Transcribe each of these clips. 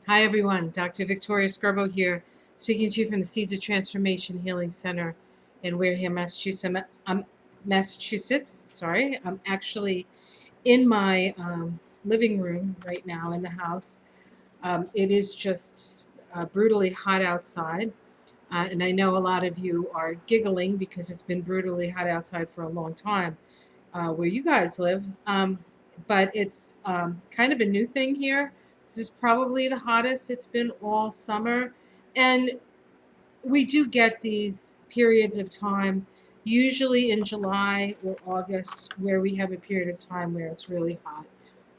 Hi, everyone. Dr. Victoria Scurbo here, speaking to you from the Seeds of Transformation Healing Center in Wareham, Massachusetts. Massachusetts. Sorry, I'm actually in my living room right now in the house. It is just brutally hot outside, and I know a lot of you are giggling because it's been brutally hot outside for a long time where you guys live. But it's kind of a new thing here. This is probably the hottest it's been all summer. And we do get these periods of time, usually in July or August, where we have a period of time where it's really hot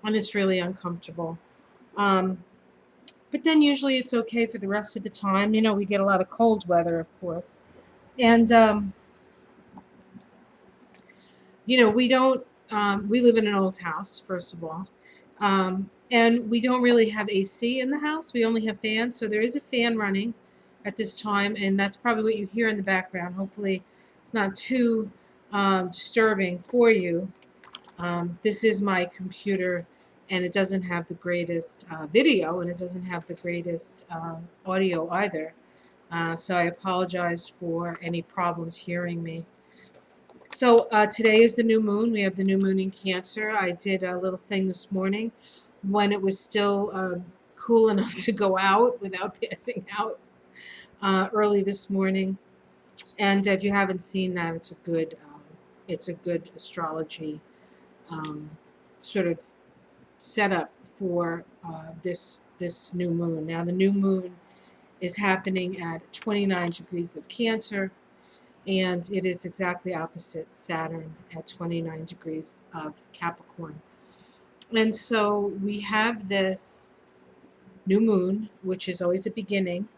and it's really uncomfortable. Um, but then usually it's okay for the rest of the time. We get a lot of cold weather, of course. And we don't, we live in an old house, first of all. And we don't really have AC in the house. We only have fans. So there is a fan running at this time. And that's probably what you hear in the background. Hopefully, it's not too disturbing for you. This is my computer, and it doesn't have the greatest video, and it doesn't have the greatest audio either. So I apologize for any problems hearing me. So today is the new moon. We have the new moon in Cancer. I did a little thing this morning when it was still cool enough to go out without passing out early this morning. And if you haven't seen that, it's a good astrology um, sort of setup for this new moon. Now the new moon is happening at 29 degrees of Cancer, and it is exactly opposite Saturn at 29 degrees of Capricorn. And so we have this new moon, which is always a beginning,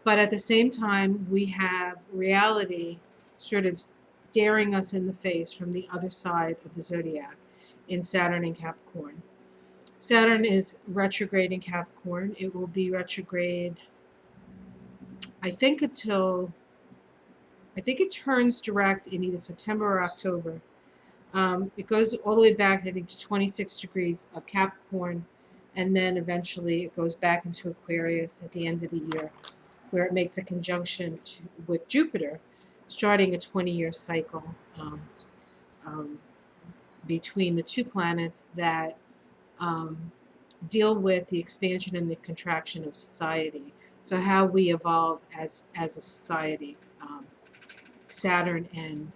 but at the same time, we have reality sort of staring us in the face from the other side of the zodiac in Saturn and Capricorn. Saturn is retrograde in Capricorn. It will be retrograde, I think, I think it turns direct in either September or October. It goes all the way back, I think, to 26 degrees of Capricorn, and then eventually it goes back into Aquarius at the end of the year, where it makes a conjunction with Jupiter, starting a 20-year cycle um, um, between the two planets that um, deal with the expansion and the contraction of society. So how we evolve as a society, Saturn and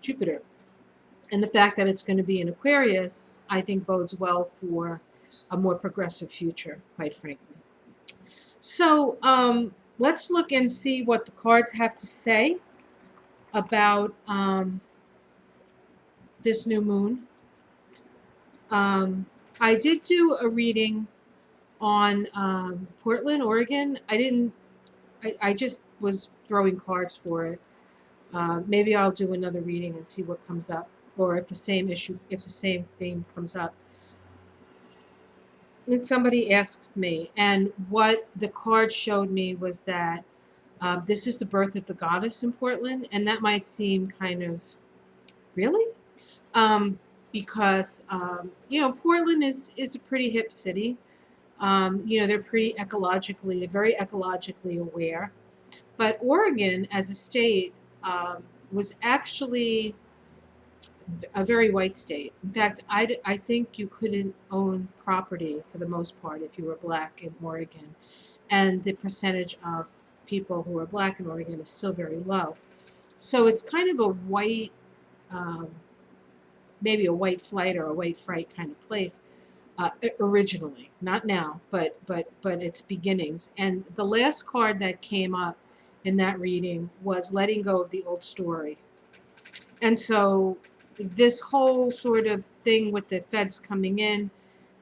Jupiter. And the fact that it's going to be in Aquarius, I think, bodes well for a more progressive future, quite frankly. So let's look and see what the cards have to say about this new moon. Um, I did do a reading on Portland, Oregon. I just was throwing cards for it. Maybe I'll do another reading and see what comes up, or if the same theme comes up. And somebody asked me, and what the card showed me was that this is the birth of the goddess in Portland, and that might seem kind of really, um, because Portland is a pretty hip city. They're very ecologically aware. But Oregon, as a state, was actually a very white state. In fact, I think you couldn't own property for the most part if you were black in Oregon. And the percentage of people who are black in Oregon is still very low. So it's kind of a white, um, maybe a white flight or a white fright kind of place originally, not now, but its beginnings. And the last card that came up in that reading was letting go of the old story. And so this whole sort of thing with the feds coming in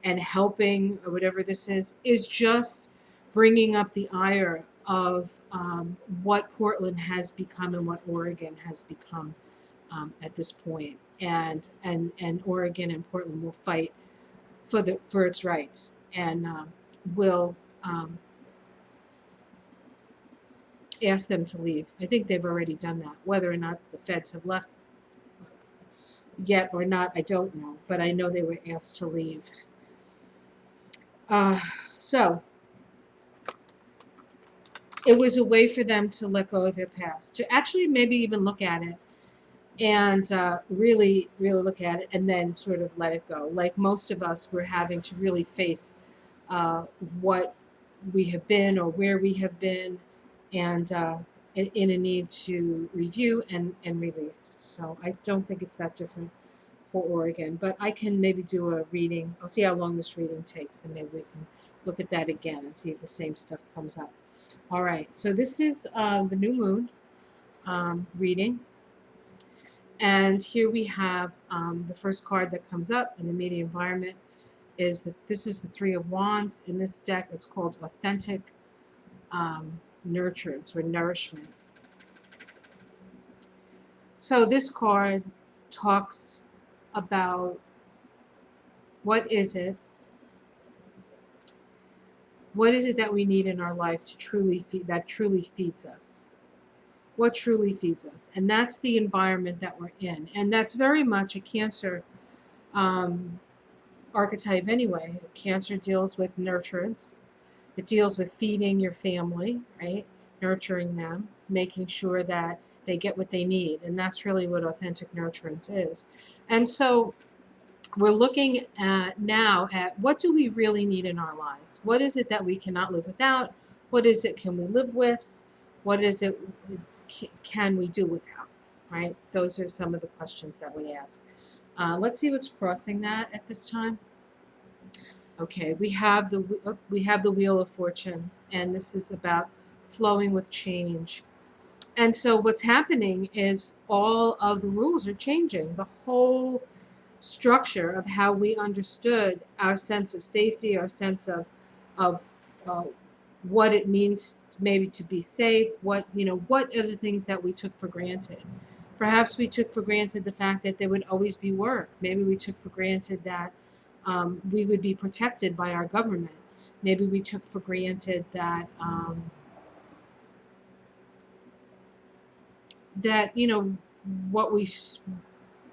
and helping, or whatever this is just bringing up the ire of what Portland has become and what Oregon has become at this point. And Oregon and Portland will fight for its rights, and will ask them to leave. I think they've already done that. Whether or not the feds have left yet or not, I don't know, but I know they were asked to leave. Uh, so it was a way for them to let go of their past, to actually maybe even look at it and really, really look at it and then sort of let it go. Like most of us, we're having to really face uh, what we have been or where we have been, and in a need to review and release. So I don't think it's that different for Oregon, but I can maybe do a reading. I'll see how long this reading takes, and maybe we can look at that again and see if the same stuff comes up. All right, so this is the new moon reading. And here we have the first card that comes up in the media environment is that this is the Three of Wands. In this deck, it's called Authentic Nurturance or Nourishment. So this card talks about what is it that we need in our life to truly feed, that truly feeds us. What truly feeds us, and that's the environment that we're in, and that's very much a Cancer um, archetype anyway. Cancer deals with nurturance. It deals with feeding your family, right? Nurturing them, making sure that they get what they need. And that's really what authentic nurturance is. And so we're looking at now at what do we really need in our lives? What is it that we cannot live without? What is it can we live with? What is it can we do without? Right? Those are some of the questions that we ask. Let's see what's crossing that at this time. Okay, we have the Wheel of Fortune, and this is about flowing with change. And so what's happening is all of the rules are changing. The whole structure of how we understood our sense of safety, our sense of uh, what it means maybe to be safe, what are the things that we took for granted. Perhaps we took for granted the fact that there would always be work. Maybe we took for granted that we would be protected by our government. Maybe we took for granted that that what we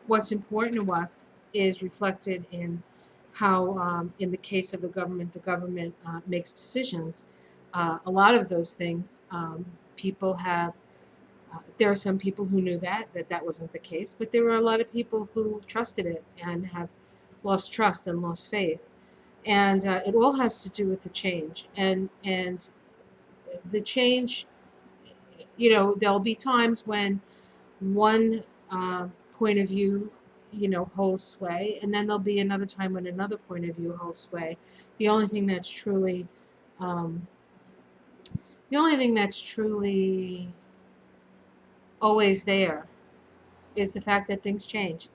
what's important to us is reflected in how, in the case of the government makes decisions. A lot of those things, people have. There are some people who knew that wasn't the case, but there were a lot of people who trusted it and have lost trust and lost faith. And it all has to do with the change, and the change. There'll be times when one point of view, holds sway, and then there'll be another time when another point of view holds sway. The only thing that's truly, um, the only thing that's truly always there is the fact that things change.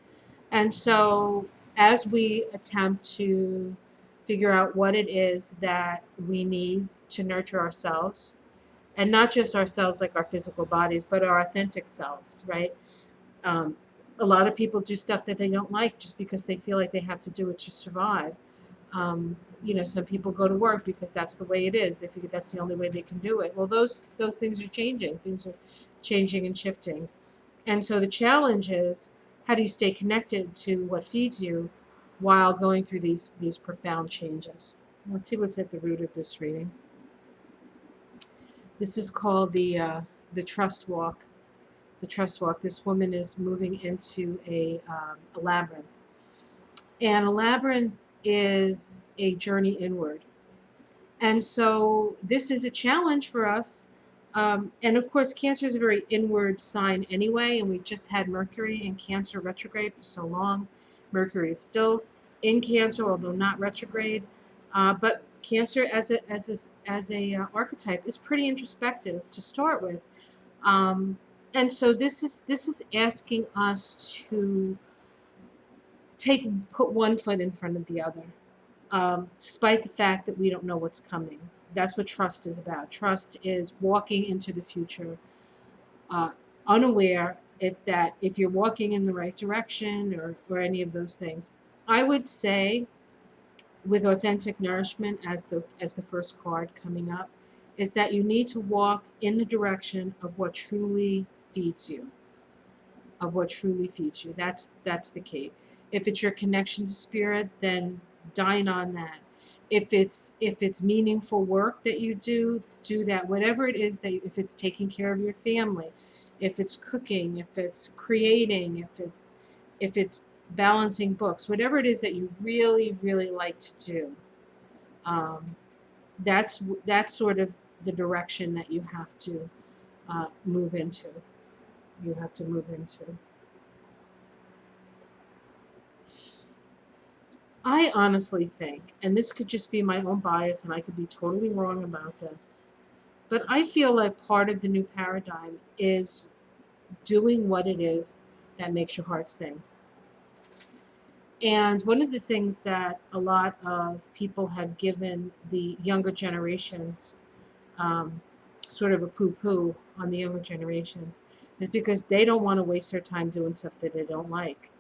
And so, as we attempt to figure out what it is that we need to nurture ourselves, and not just ourselves like our physical bodies, but our authentic selves, right? Um, a lot of people do stuff that they don't like just because they feel like they have to do it to survive. Some people go to work because that's the way it is. They figure that's the only way they can do it. Well, those things are changing. Things are changing and shifting. And so the challenge is, how do you stay connected to what feeds you while going through these profound changes? Let's see what's at the root of this reading. This is called the trust walk. The trust walk. This woman is moving into a labyrinth, and a labyrinth is a journey inward. And so this is a challenge for us. And of course, Cancer is a very inward sign anyway, and we just had Mercury in Cancer retrograde for so long. Mercury is still in Cancer, although not retrograde. But Cancer as a archetype is pretty introspective to start with. And so this is asking us to put one foot in front of the other, despite the fact that we don't know what's coming. That's what trust is about. Trust is walking into the future, uh, unaware if you're walking in the right direction or any of those things. I would say, with authentic nourishment as the first card coming up, is that you need to walk in the direction of what truly feeds you, That's the key. If it's your connection to spirit, then dine on that. If it's meaningful work that you do that. Whatever it is that if it's taking care of your family, if it's cooking, if it's creating, if it's balancing books, whatever it is that you really really like to do, um, that's sort of the direction that you have to move into. You have to move into. I honestly think, and this could just be my own bias, and I could be totally wrong about this, but I feel like part of the new paradigm is doing what it is that makes your heart sing. And one of the things that a lot of people have given the younger generations um, sort of a poo poo on the younger generations is because they don't want to waste their time doing stuff that they don't like.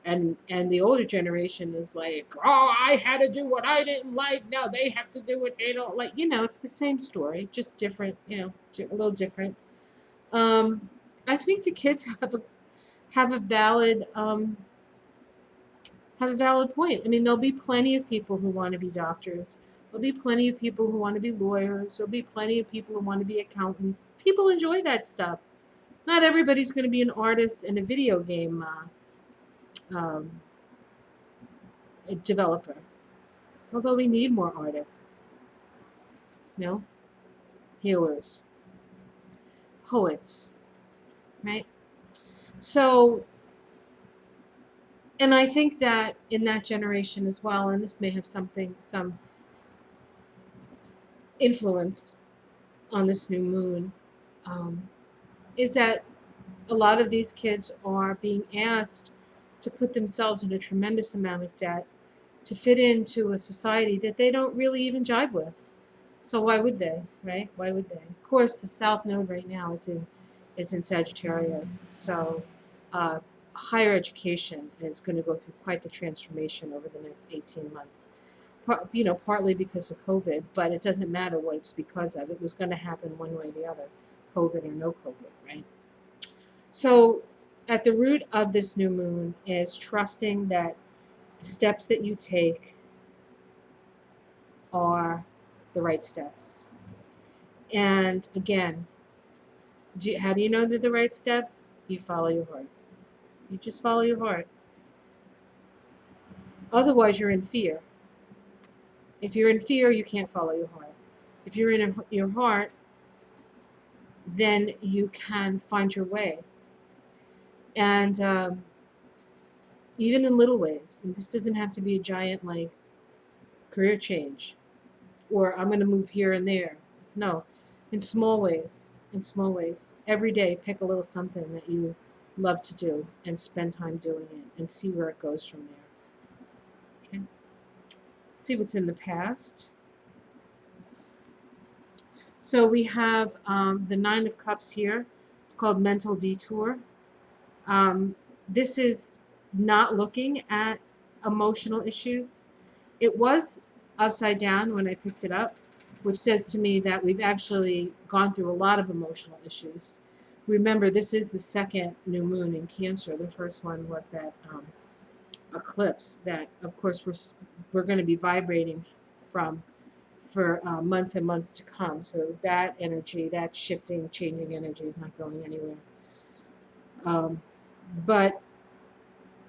And the older generation is like, oh, I had to do what I didn't like. Now they have to do what they don't like. It's the same story, just different. A little different. Um, I think the kids have a valid have a valid point. I mean, there'll be plenty of people who want to be doctors. There'll be plenty of people who want to be lawyers. There'll be plenty of people who want to be accountants. People enjoy that stuff. Not everybody's going to be an artist and a video game um, developer. Although we need more artists, you know, healers, poets, right? So, and I think that in that generation as well, and this may have some influence on this new moon, um, is that a lot of these kids are being asked to put themselves in a tremendous amount of debt to fit into a society that they don't really even jibe with. So why would they, right? Why would they? Of course, the South Node right now is in Sagittarius. So higher education is going to go through quite the transformation over the next 18 months. Partly because of COVID, but it doesn't matter what it's because of. It was going to happen one way or the other, COVID or no COVID, right? So at the root of this new moon is trusting that the steps that you take are the right steps. And again, how do you know they're the right steps? You follow your heart. You just follow your heart. Otherwise, you're in fear. If you're in fear, you can't follow your heart. If you're in your heart, then you can find your way. And even in little ways, and this doesn't have to be a giant like career change or I'm going to move here and there. No, in small ways. In small ways. Every day, pick a little something that you love to do and spend time doing it and see where it goes from there. Okay. Let's see what's in the past. So we have the Nine of Cups here. It's called Mental Detour. This is not looking at emotional issues. It was upside down when I picked it up, which says to me that we've actually gone through a lot of emotional issues. Remember, this is the second new moon in Cancer. The first one was that eclipse that, of course, we're going to be vibrating from for months and months to come. So that energy, that shifting, changing energy is not going anywhere. But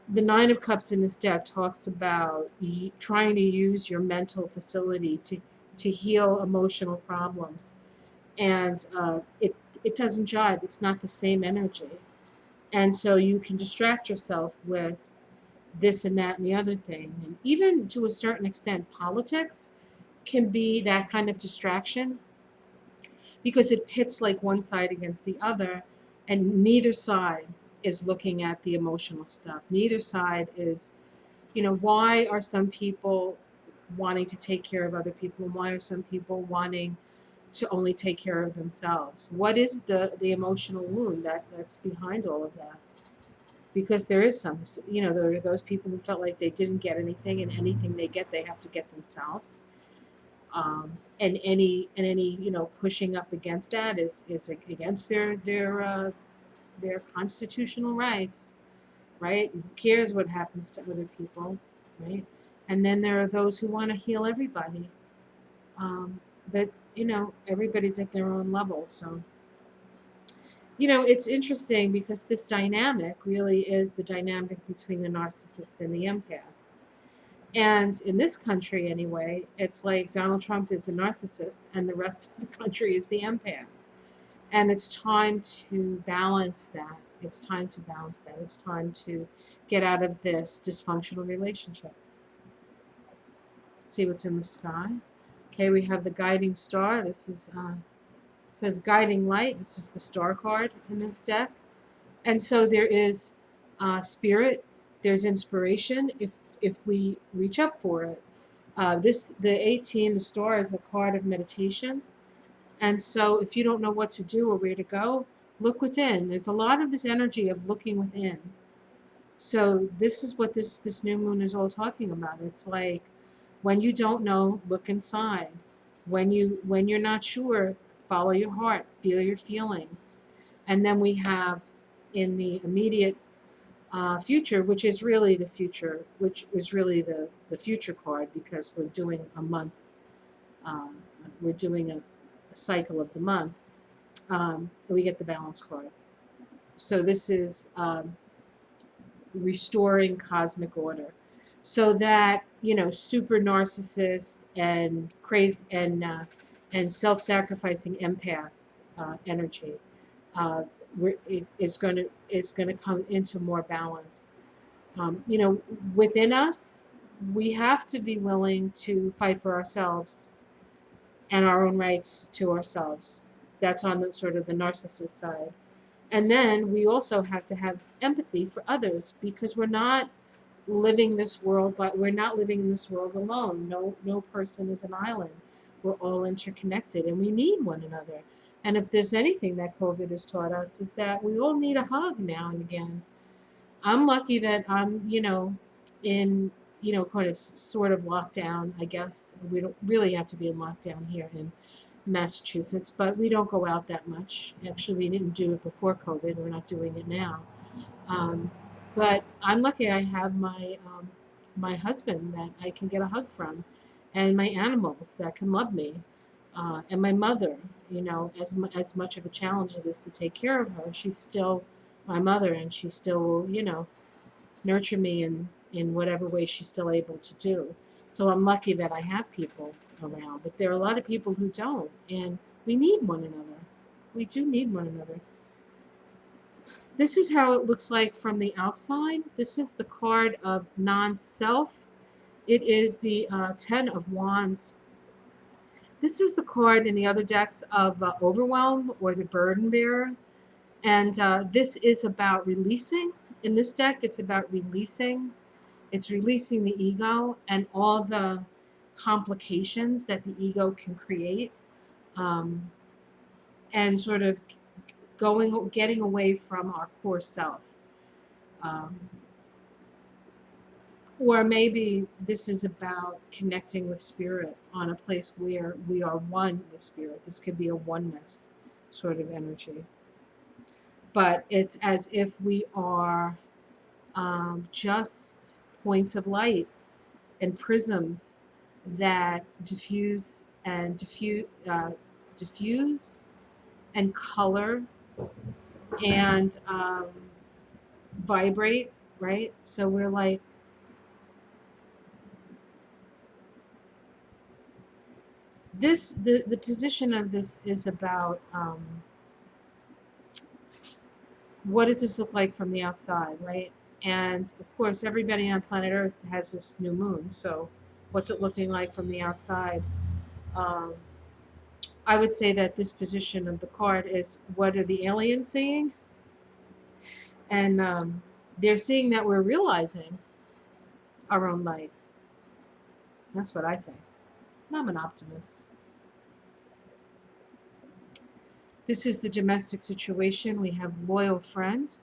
the Nine of Cups in this deck talks about trying to use your mental facility to heal emotional problems, and it doesn't jive. It's not the same energy, and so you can distract yourself with this and that and the other thing, and even to a certain extent, politics can be that kind of distraction because it pits like one side against the other, and neither side is looking at the emotional stuff. Neither side is, why are some people wanting to take care of other people, and why are some people wanting to only take care of themselves? What is the emotional wound that's behind all of that? Because there is some, there are those people who felt like they didn't get anything, and anything they get, they have to get themselves. And any pushing up against that is against their constitutional rights, right? Who cares what happens to other people, right? And then there are those who want to heal everybody. Um, but, everybody's at their own level. So, it's interesting because this dynamic really is the dynamic between the narcissist and the empath. And in this country, anyway, it's like Donald Trump is the narcissist and the rest of the country is the empath. And it's time to balance that. It's time to balance that. It's time to get out of this dysfunctional relationship. See what's in the sky. Okay, we have the guiding star. This is says guiding light. This is the star card in this deck. And so there is spirit. There's inspiration if we reach up for it. The 18, the star, is a card of meditation. And so if you don't know what to do or where to go, look within. There's a lot of this energy of looking within. So this is what this new moon is all talking about. It's like when you don't know, look inside. When you're not sure, follow your heart, feel your feelings. And then we have in the immediate future, which is really the future, which is really the future card because we're doing a month, um, we're doing a cycle of the month. We get the balance card. So this is restoring cosmic order. So that super narcissist and crazy and self-sacrificing empath energy is going to come into more balance. You know, within us, we have to be willing to fight for ourselves and our own rights to ourselves. That's on the sort of the narcissist side. And then we also have to have empathy for others because we're not living in this world alone. No person is an island. We're all interconnected and we need one another. And if there's anything that COVID has taught us is that we all need a hug now and again. I'm lucky that I'm, in, kind of sort of lockdown, I guess. We don't really have to be in lockdown here in Massachusetts, but we don't go out that much. Actually, we didn't do it before COVID. We're not doing it now. Um, but I'm lucky I have my husband that I can get a hug from, and my animals that can love me, and my mother. As much of a challenge it is to take care of her, she's still my mother, and she still will, nurture me in whatever way she's still able to do. So I'm lucky that I have people around, but there are a lot of people who don't, and we need one another. We do need one another. This is how it looks like from the outside. This is the card of non-self. It is the Ten of Wands. This is the card in the other decks of Overwhelm or the Burden Bearer. And this is about releasing. In this deck, it's about releasing. It's releasing the ego and all the complications that the ego can create, um, and sort of getting away from our core self. Um, or maybe this is about connecting with spirit on a place where we are one with spirit. This could be a oneness sort of energy. But it's as if we are just points of light and prisms that diffuse and color and vibrate, right? So we're like this. The position of this is about what does this look like from the outside, right? And of course, everybody on planet Earth has this new moon. So, what's it looking like from the outside? Um, I would say that this position of the card is what are the aliens seeing? And they're seeing that we're realizing our own light. That's what I think. I'm an optimist. This is the domestic situation. We have loyal friend.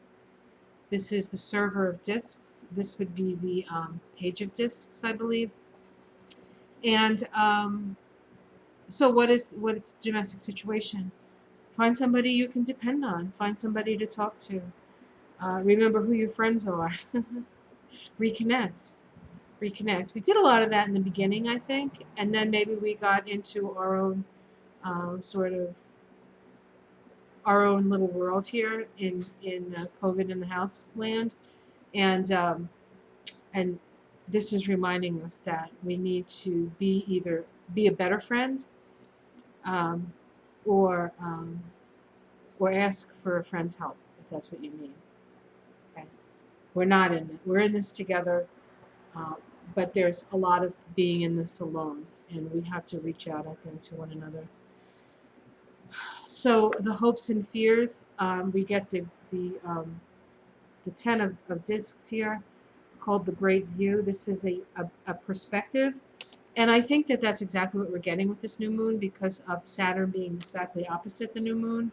This is the server of discs. This would be the page of discs, I believe. And so what's domestic situation? Find somebody you can depend on. Find somebody to talk to. Remember who your friends are. Reconnect. reconnect. We did a lot of that in the beginning, I think, and then maybe we got into our own sort of our own little world here in COVID in the house land, and and this is reminding us that we need to be either be a better friend, um, or um, or ask for a friend's help if that's what you need. Okay, we're not in it. We're in this together, uh, but there's a lot of being in this alone, and we have to reach out, I think, to one another. So the hopes and fears, we get the 10 of discs here. It's called the Great View. This is a perspective. And I think that that's exactly what we're getting with this new moon because of Saturn being exactly opposite the new moon.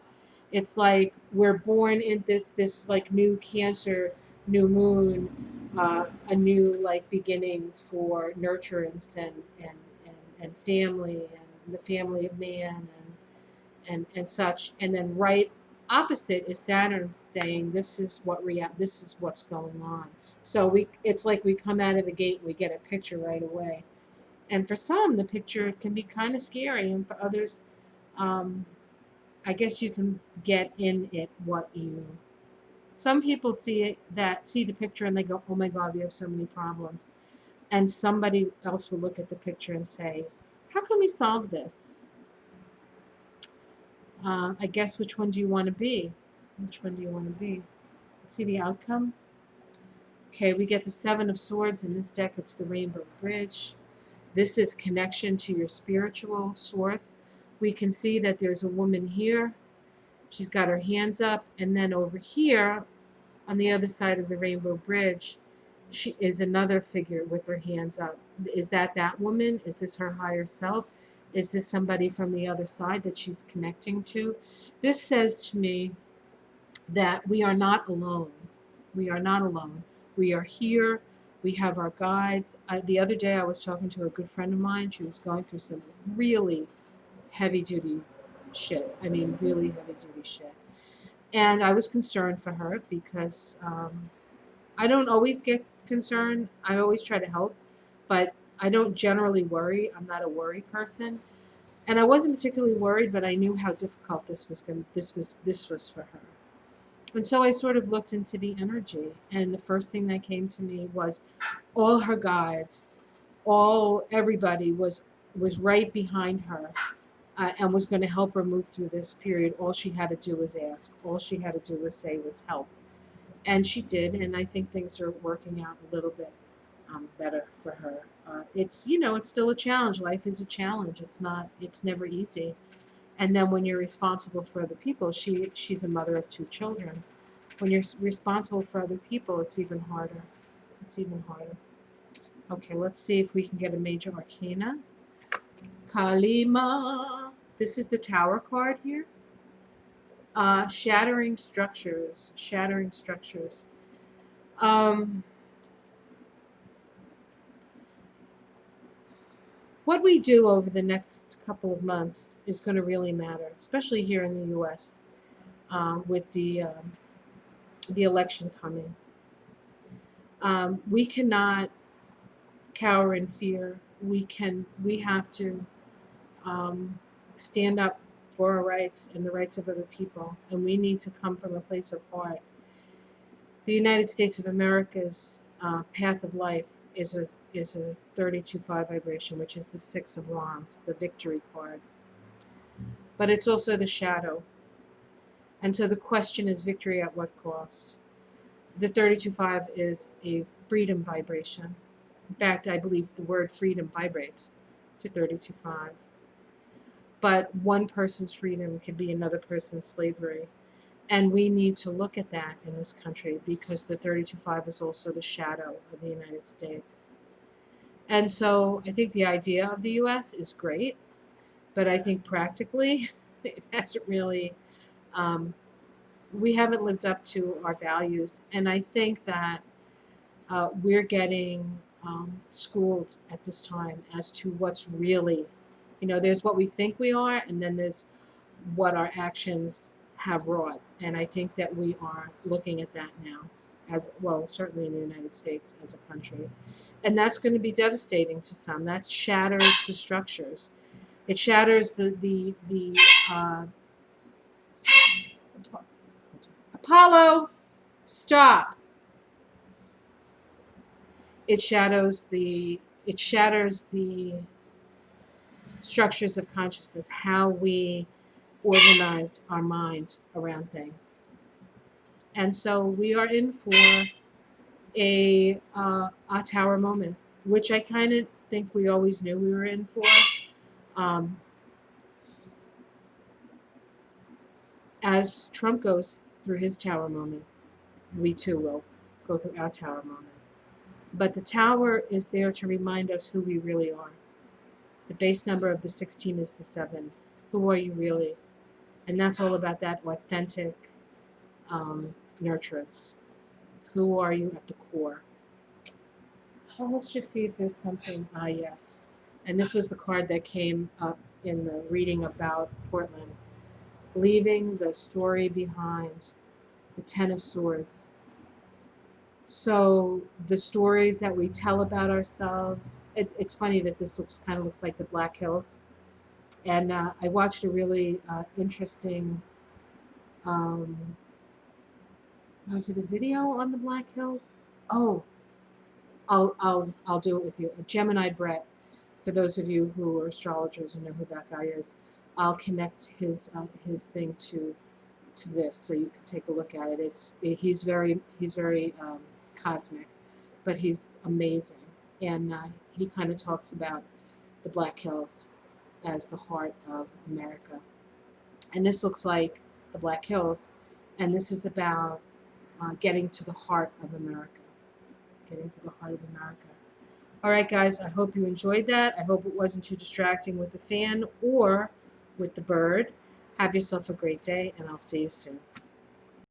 It's like we're born in this like new Cancer new moon, a new like beginning for nurturance and family and the family of man and such. And then right opposite is Saturn saying this is this is what's going on. So it's like we come out of the gate and we get a picture right away. And for some, the picture can be kind of scary, and for others, um, I guess you can get in it what you. Some people see the picture and they go, "Oh my God, we have so many problems," and somebody else will look at the picture and say, "How can we solve this?" I guess which one do you want to be? Which one do you want to be? Let's see the outcome. Okay, we get the Seven of Swords in this deck. It's the Rainbow Bridge. This is connection to your spiritual source. We can see that there's a woman here. She's got her hands up. And then over here, on the other side of the Rainbow Bridge, she is another figure with her hands up. Is that woman? Is this her higher self? Is this somebody from the other side that she's connecting to? This says to me that we are not alone. We are not alone. We are here. We have our guides. The other day, I was talking to a good friend of mine. She was going through some really heavy duty shit. I mean, really heavy duty shit. And I was concerned for her because I don't always get concerned. I always try to help, but I don't generally worry. I'm not a worry person. And I wasn't particularly worried, but I knew how difficult this was for her. And so I sort of looked into the energy, and the first thing that came to me was all her guides, everybody was right behind her, and was going to help her move through this period. All she had to do was ask. All she had to do was say was help, and she did. And I think things are working out a little bit better for her. It's it's still a challenge. Life is a challenge. It's never easy. And then when you're responsible for other people, she's a mother of two children. When you're responsible for other people, it's even harder. It's even harder. Okay, let's see if we can get a major arcana. Kalima. This is the Tower card here. Shattering structures. Shattering structures. What we do over the next couple of months is going to really matter, especially here in the U.S. With the election coming. We cannot cower in fear. We have to stand up for our rights and the rights of other people, and we need to come from a place of heart. The United States of America's path of life is a 32-5 vibration, which is the Six of Wands, the victory card. But it's also the shadow. And so the question is, victory at what cost? The 32-5 is a freedom vibration. In fact, I believe the word freedom vibrates to 32-5. But one person's freedom could be another person's slavery. And we need to look at that in this country because the 32-5 is also the shadow of the United States. And so I think the idea of the U.S. is great, but I think practically it hasn't really, we haven't lived up to our values. And I think that we're getting schooled at this time as to what's really, there's what we think we are, and then there's what our actions have wrought. And I think that we are looking at that now. as well, certainly in the United States as a country. And that's going to be devastating to some. That shatters the structures. It shatters the Apollo, stop. It shatters the structures of consciousness, how we organize our mind around things. And so we are in for a tower moment, which I kind of think we always knew we were in for. Um, as Trump goes through his tower moment, we too will go through our tower moment. But the tower is there to remind us who we really are. The base number of the 16 is the 7. Who are you really? And that's all about that authentic nurturance. Who are you at the core? Well, let's just see if there's something. Ah, yes. And this was the card that came up in the reading about Portland. Leaving the story behind. The Ten of Swords. So the stories that we tell about ourselves. It's funny that this kind of looks like the Black Hills. And I watched a really interesting. Um, was it a video on the Black Hills? Oh, I'll do it with you. Gemini Brett. For those of you who are astrologers and know who that guy is, I'll connect his thing to this so you can take a look at it. He's very cosmic, but he's amazing, and he kind of talks about the Black Hills as the heart of America, and this looks like the Black Hills, and this is about getting to the heart of America, getting to the heart of America. All right, guys, I hope you enjoyed that. I hope it wasn't too distracting with the fan or with the bird. Have yourself a great day, and I'll see you soon.